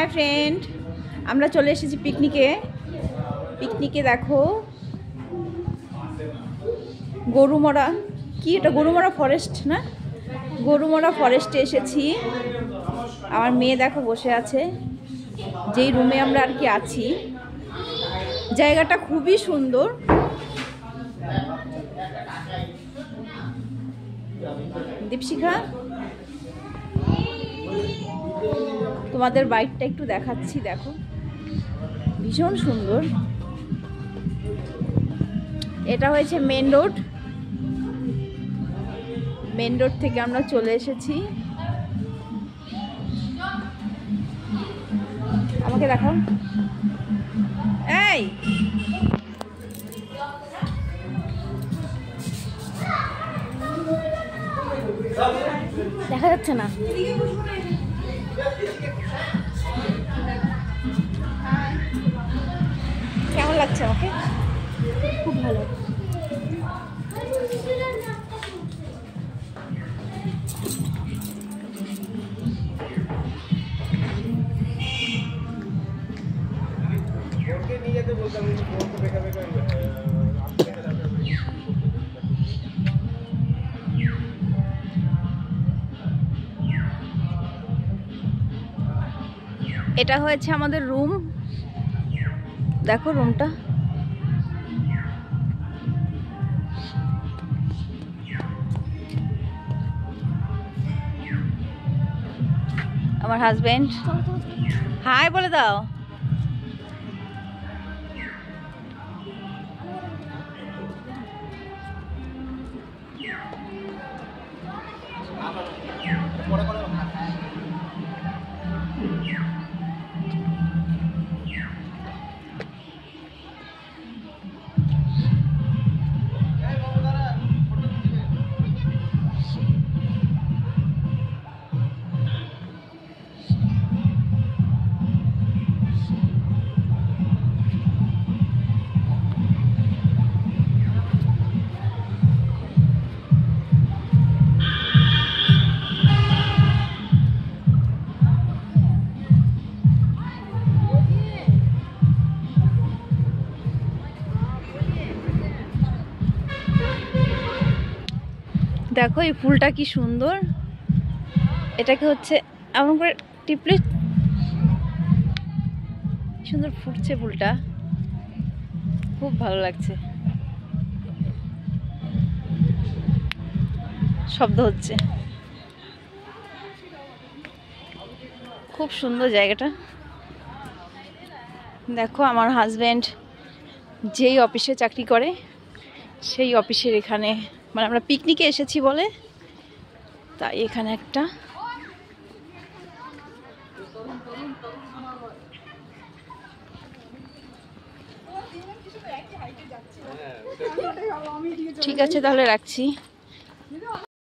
Hi friend, আমরা চলে এসেছি পিকনিকে। দেখো গরুমরা, কি এটা গরুমরা ফরেস্ট না, গরুমরা ফরেস্টে এসেছি। আমার মেয়ে দেখো বসে আছে, যেই রুমে আমরা আর কি আছি। জায়গাটা খুবই সুন্দর। দীপশিখা, তোমাদের বাইকটা একটু দেখাচ্ছি, দেখো ভীষণ সুন্দর। এটা হয়েছে মেন রোড থেকে আমরা চলে এসেছি। আমাকে দেখাও, এই দেখা যাচ্ছে না। কেমন লাগছে আমাকে? খুব ভালো। এটা হয়েছে আমাদের রুম, দেখো রুমটা। আমার হাজবেন্ড হাই বলে দাও। দেখো এই ফুলটা কি সুন্দর, এটাকে হচ্ছে এমন করে টিপলে সুন্দর ফুটছে ফুলটা, খুব ভালো লাগছে। শব্দ হচ্ছে, খুব সুন্দর জায়গাটা। দেখো আমার হাজবেন্ড যেই অফিসে চাকরি করে সেই অফিসের এখানে, মানে আমরা পিকনিকে এসেছি বলে তাই এখানে একটা ঠিক আছে, তাহলে রাখছি।